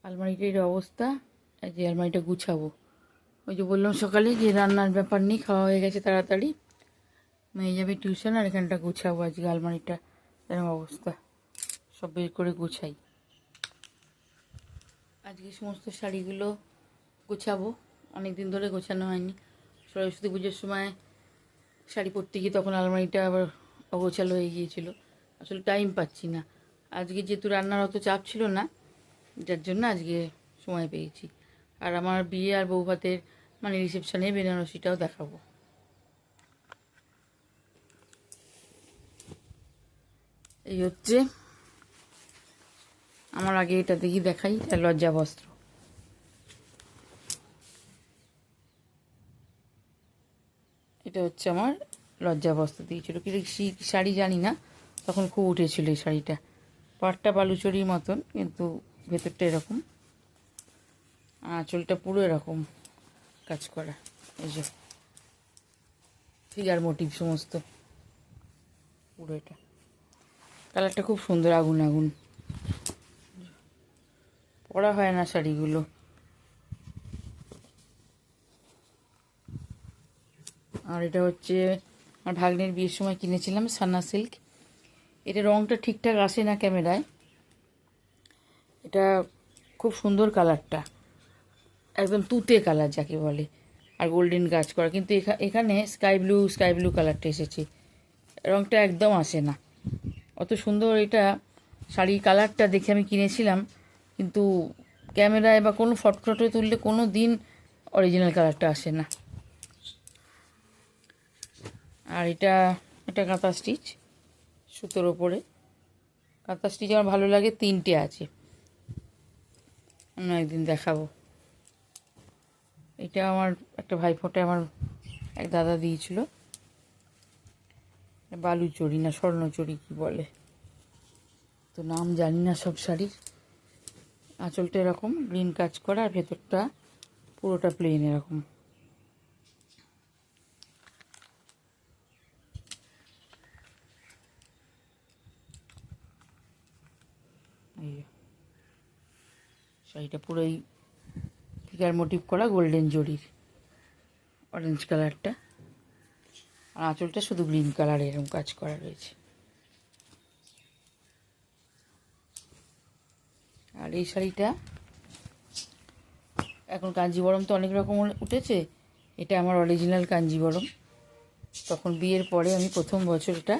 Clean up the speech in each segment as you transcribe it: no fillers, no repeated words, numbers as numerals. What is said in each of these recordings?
আলমারিটার অবস্থা। এই যে আলমারিটা গুছাবো। ওই যে বললাম সকালে যে রান্নার ব্যাপার নেই, খাওয়া হয়ে গেছে তাড়াতাড়ি, মেয়ে যাবে টিউশন, আর এখানটা গুছাবো। আজকে আলমারিটা এরকম অবস্থা, সব বের করে গুছাই। আজকে সমস্ত শাড়িগুলো গুছাবো, অনেক দিন ধরে গোছানো হয়নি। সরস্বতী পুজোর সময় শাড়ি পরতে গিয়ে তখন আলমারিটা আবার অগোছালো হয়ে গিয়েছিল, আসলে টাইম পাচ্ছি না। আজকে যেহেতু রান্নার অত চাপ ছিল না, যার জন্য আজকে সময় পেয়েছি। আর আমার বিয়ে আর বৌভাতের মানে রিসেপশনে বেনারসিটাও দেখাবো। এই হচ্ছে আমার, আগে এটা দেখি দেখাই, এটা লজ্জা বস্ত্র। এটা হচ্ছে আমার লজ্জা বস্ত্র দিয়েছিল, কিন্তু শাড়ি জানি না, তখন খুব উঠেছিল এই শাড়িটা। পাটটা বালুচরির মতন, কিন্তু ভেতরটা এরকম, আঁচলটা পুরো এরকম কাজ করা। এই যে ফিগার মোটিভ সমস্ত, পুরো এটা কালারটা খুব সুন্দর, আগুন আগুন। পরা হয় না শাড়িগুলো। আর এটা হচ্ছে আমার ভাগ্নের বিয়ের সময় কিনেছিলাম সান্না সিল্ক। এটা রঙটা ঠিকঠাক আসে না ক্যামেরায়, এটা খুব সুন্দর কালারটা, একদম তুতে কালার যাকে বলে, আর গোল্ডেন কাজ করা। কিন্তু এখানে স্কাই ব্লু কালারটা এসেছে, রঙটা একদম আসে না। অত সুন্দর এটা শাড়ির কালারটা দেখে আমি কিনেছিলাম, কিন্তু ক্যামেরায় বা কোনো ফটোটে তুললে কোনো দিন অরিজিনাল কালারটা আসে না। আর এটা এটা কাঁথা স্টিচ, সুতোর ওপরে কাঁথা স্টিচ আমার ভালো লাগে, 3টে আছে, অন্য একদিন দেখাবো। এটা আমার একটা ভাইফোঁটা আমার এক দাদা দিয়েছিল, বালুচরি না স্বর্ণচরি কি বলে, তো নাম জানি না সব শাড়ির। আঁচলটা এরকম গ্রিন কাজ করা, আর ভেতরটা পুরোটা প্লেন এরকম। এই শাড়িটা পুরোই ফিগার মোটিভ করা, গোল্ডেন জরির, অরেঞ্জ কালারটা, আর আঁচলটা শুধু গ্রিন কালার এরকম কাজ করা রয়েছে। আর এই শাড়িটা এখন কাঞ্জিবরম তো অনেক রকম উঠেছে, এটা আমার অরিজিনাল কাঞ্জিবরম। তখন বিয়ের পরে আমি প্রথম বছর এটা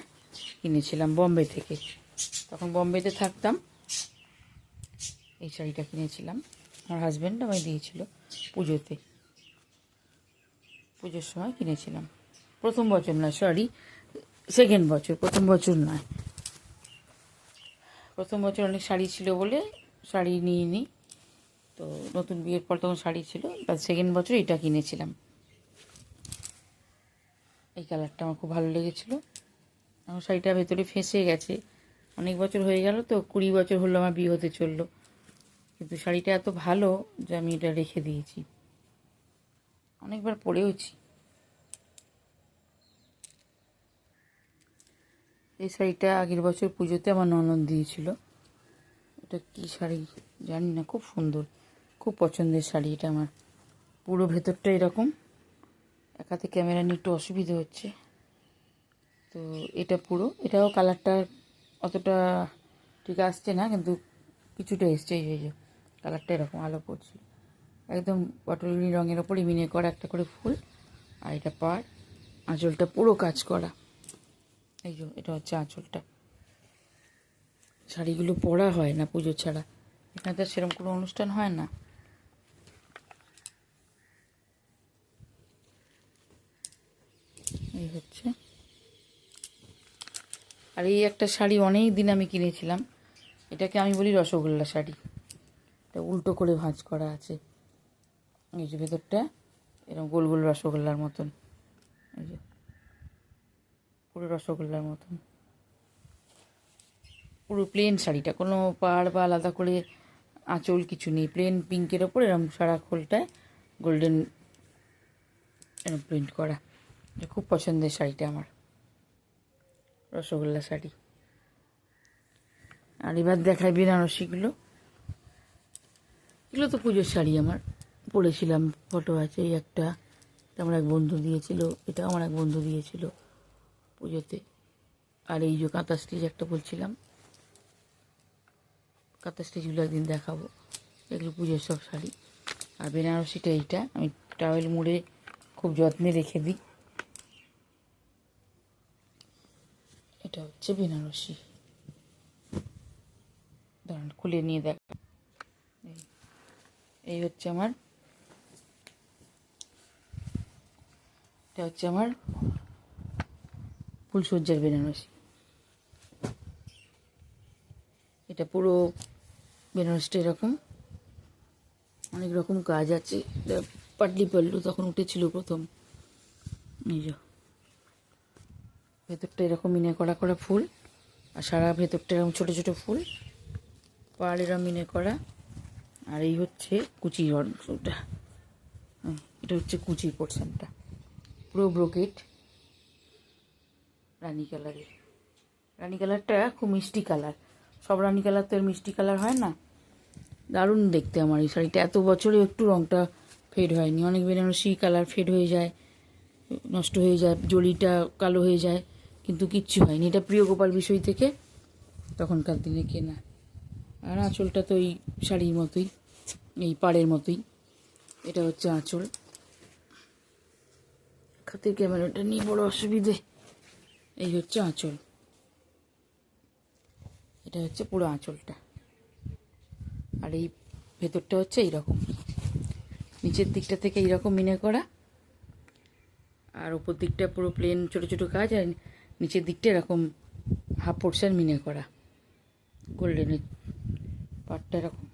কিনেছিলাম বম্বে থেকে, তখন বম্বেতে থাকতাম। এই শাড়িটা কিনেছিলাম, আমার হাজব্যান্ড আমায় দিয়েছিল পুজোতে, পুজোর সময় কিনেছিলাম। প্রথম বছর নয়, সরি, সেকেন্ড বছর, প্রথম বছর নয়। প্রথম বছর অনেক শাড়ি ছিল বলে শাড়ি নিইনি, তো নতুন বিয়ের পর তখন শাড়ি ছিল, তার সেকেন্ড বছর এটা কিনেছিলাম। এই কালারটা আমার খুব ভালো লেগেছিলো। আমার শাড়িটা ভেতরে ফেঁসে গেছে, অনেক বছর হয়ে গেল, তো 20 বছর হলো আমার বিয়ে হতে চললো, কিন্তু শাড়িটা এত ভালো যে আমি এটা রেখে দিয়েছি, অনেকবার পরেওছি। এই শাড়িটা আগের বছর পুজোতে আমার ননদ দিয়েছিল। এটা কী শাড়ি জানি না, খুব সুন্দর, খুব পছন্দের শাড়ি এটা আমার। পুরো ভেতরটা এরকম, এক হাতে ক্যামেরা নিয়ে একটু অসুবিধা হচ্ছে, তো এটা পুরো, এটাও কালারটা অতটা ঠিক আসছে না, কিন্তু কিছুটা এসছে। এই যে কালারটা এরকম আলো পড়ছে, একদম পটলি রঙের ওপর ইমিনে করা একটা করে ফুল, আর এটা পাড়, আঁচলটা পুরো কাজ করা। এই যে এটা হচ্ছে আঁচলটা। শাড়িগুলো পরা হয় না পুজো ছাড়া, এখানে তো সেরকম কোনো অনুষ্ঠান হয় না। এই হচ্ছে। আর এই একটা শাড়ি অনেক দিন আমি কিনেছিলাম, এটাকে আমি বলি রসগোল্লা শাড়ি। এটা উল্টো করে ভাঁজ করা আছে, এই যে ভেতরটা এরকম গোল গোল রসগোল্লার মতন, এই যে পুরো রসগোল্লার মতন। পুরো প্লেন শাড়িটা, কোনো পাড় বা আলাদা করে আঁচল কিছু নেই, প্লেন পিঙ্কের ওপর এরকম সারা খোলটায় গোল্ডেন এরকম প্রিন্ট করা। এটা খুব পছন্দের শাড়িটা আমার, রসগোল্লা শাড়ি। আর এবার দেখাই বেনারসিগুলো। এগুলো তো পুজোর শাড়ি আমার পরেছিলাম, ফটো আছে। এই একটা, এটা আমার এক বন্ধু দিয়েছিল, এটা আমার এক বন্ধু দিয়েছিল পুজোতে। আর এই যে কাঁথা স্টিচ একটা বলছিলাম, কাঁথা স্টিচগুলো একদিন দেখাবো। এগুলো পুজোর সব শাড়ি। আর বেনারসিটা এইটা আমি টাওয়েল মুড়ে খুব যত্নে রেখে দিই। এটা হচ্ছে বেনারসি, দাঁড়ান খুলে নিয়ে দেখ। এই হচ্ছে আমার, এটা হচ্ছে আমার ফুলসজ্জার বেনারসি। এটা পুরো বেনারসিটা এরকম, অনেক রকম কাজ আছে। পাটলি পাল্লু তখন উঠেছিল প্রথম। এই যে ভেতরটা এরকম মিনে করা করা ফুল, আর সারা ভেতরটা এরকম ছোটো ছোটো ফুল, পাড় এরকম মিনে করা। আর এই হচ্ছে কুচির অংশটা, এটা হচ্ছে কুচির পোর্শনটা, পুরো ব্রোকেট রানি কালারের। রানি কালারটা খুব মিষ্টি কালার, সব রানি কালার তো এর মিষ্টি কালার হয় না। দারুণ দেখতে আমার এই শাড়িটা, এত বছরে একটু রঙটা ফেড হয়নি। অনেক বেনারসি কালার ফেড হয়ে যায়, নষ্ট হয়ে যায়, জড়িটা কালো হয়ে যায়, কিন্তু কিচ্ছু হয়নি। এটা প্রিয় গোপাল বিষয় থেকে তখনকার দিনে কেনা। আর আঁচলটা তো এই শাড়ির মতোই, এই পাড়ের মতোই। এটা হচ্ছে আঁচল। হাতের ক্যামেরাটা নিয়ে বড় অসুবিধে। এই হচ্ছে আঁচল, এটা হচ্ছে পুরো আঁচলটা। আর এই ভেতরটা হচ্ছে এইরকম, নিচের দিকটা থেকে এইরকম মিনে করা, আর উপর দিকটা পুরো প্লেন ছোটো ছোটো কাজ, আর নিচের দিকটা এরকম হাফ পোর্শন মিনে করা গোল্ডেনের পাটটা এরকম।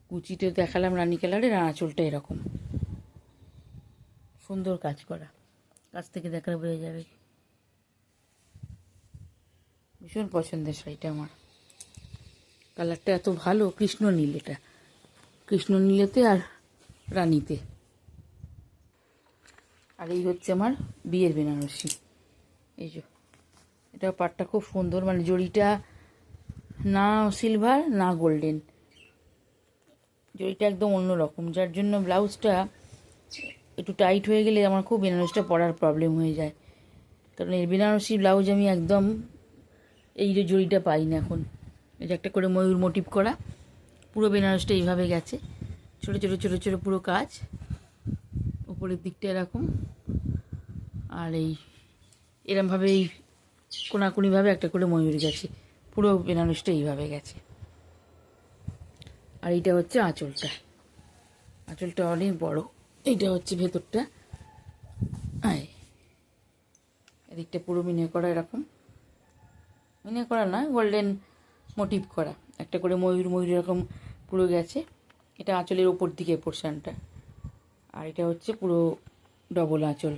কুচিটা দেখালাম রানি কালারের, আর আঁচলটা এরকম সুন্দর কাজ করা। কাছ থেকে দেখালে বোঝা যাবে। ভীষণ পছন্দের শাড়িটা আমার, কালারটা এত ভালো। কৃষ্ণ নীল, এটা কৃষ্ণ নীলেতে আর রানীতে। আর এই হচ্ছে আমার বিয়ের বেনারসি। এই যে এটা পাটটা খুব সুন্দর, মানে জড়িটা না সিলভার না গোল্ডেন, জড়িটা একদম অন্যরকম, যার জন্য ব্লাউজটা একটু টাইট হয়ে গেলে আমার খুব বেনারসিটা পরার প্রবলেম হয়ে যায়। কারণ এই বেনারসি ব্লাউজ আমি একদম এই যে জড়িটা পাই না এখন। এই যে একটা করে ময়ূর মোটিভ করা, পুরো বেনারসিটা এইভাবে গেছে, ছোটো ছোটো ছোটো ছোটো পুরো কাজ, উপরের দিকটা এরকম, আর এই এরমভাবে এই কোনাকুনিভাবে একটা করে ময়ূর গেছে, পুরো বেনারসিটা এইভাবে গেছে। আর এইটা হচ্ছে আঁচলটা, আঁচলটা অনেক বড়। এইটা হচ্ছে ভেতরটা, এদিকটা পুরো মিনে করা, এরকম মিনে করা না, গোল্ডেন মোটিভ করা, একটা করে ময়ূর ময়ূর এরকম পুরো গেছে। এটা আঁচলের ওপর দিকে পোর্শনটা। আর এটা হচ্ছে পুরো ডবল আঁচল।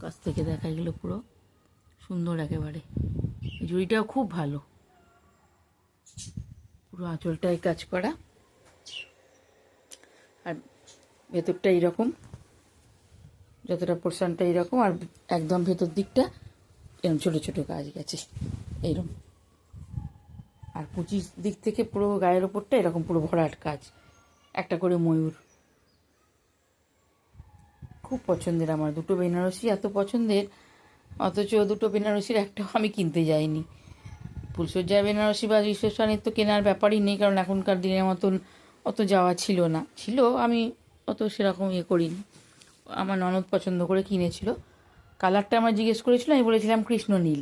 কাছ থেকে দেখা গেলো পুরো সুন্দর একেবারে। এই জুড়িটাও খুব ভালো, পুরো আঁচলটায় কাজ করা, আর ভেতরটা এইরকম, যতটা পোর্শনটা এইরকম, আর একদম ভেতর দিকটা এরকম ছোটো ছোটো কাজ গেছে এইরকম। আর কুচির দিক থেকে পুরো গায়ের ওপরটা এরকম পুরো ভরাট কাজ, একটা করে ময়ূর। খুব পছন্দের আমার দুটো বেনারসি, এত পছন্দের, অথচ দুটো বেনারসির একটাও আমি কিনতে যাইনি। ফুলসজ্জার বেনারসি বা রিসেপশনের তো কেনার ব্যাপারই নেই, কারণ এখনকার দিনের মতন অত যাওয়া ছিল না, ছিল আমি অত সেরকম করিনি। আমার ননদ পছন্দ করে কিনেছিল। কালারটা আমার জিজ্ঞেস করেছিল, আমি বলেছিলাম কৃষ্ণ নীল,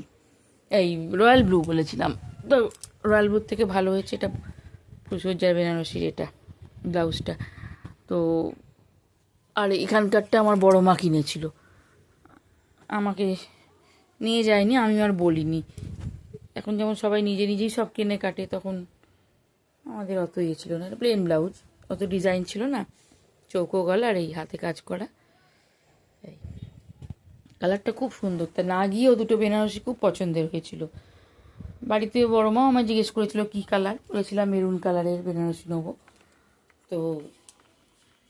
এই রয়্যাল ব্লু বলেছিলাম, তো রয়্যাল ব্লুর থেকে ভালো হয়েছে এটা ফুলসজ্জার বেনারসির এটা ব্লাউজটা। তো আর এখানকারটা আমার বড় মা কিনেছিল, আমাকে নিয়ে যায়নি, আমি আর বলিনি। এখন যেমন সবাই নিজে নিজেই সব কিনে কাটে, তখন আমাদের অত ইয়ে ছিল না, প্লেন ব্লাউজ, অত ডিজাইন ছিল না, চৌকো গলা আর এই হাতে কাজ করা। এই কালারটা খুব সুন্দর, তা না গিয়েও দুটো বেনারসি খুব পছন্দের হয়েছিল। বাড়িতে বড় মাও আমার জিজ্ঞেস করেছিল কী কালার, বলেছিলাম মেরুন কালারের বেনারসি নেবো। তো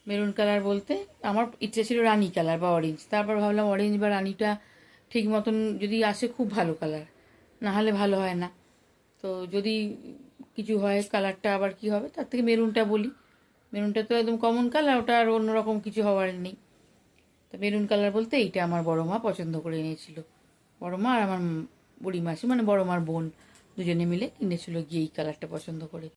মেরুন কালার বলতে আমার ইচ্ছে ছিল রানি কালার বা অরেঞ্জ, তারপর ভাবলাম অরেঞ্জ বা রানিটা ঠিক মতন যদি আসে খুব ভালো কালার, না হলে ভালো হয় না। তো যদি কিছু হয়, কালারটা আবার কি হবে, তার থেকে মেরুনটা বলি। মেরুনটা তো একদম কমন কালার, ওটা আর অন্যরকম কিছু হওয়ার নেই। তো মেরুন কালার বলতে এইটা আমার বড় মা পছন্দ করে এনেছিল। বড় মা আর আমার বুড়ি মাসি, মানে বড় মার বোন, দুজনে মিলে কিনেছিল গিয়ে এই কালারটা পছন্দ করে।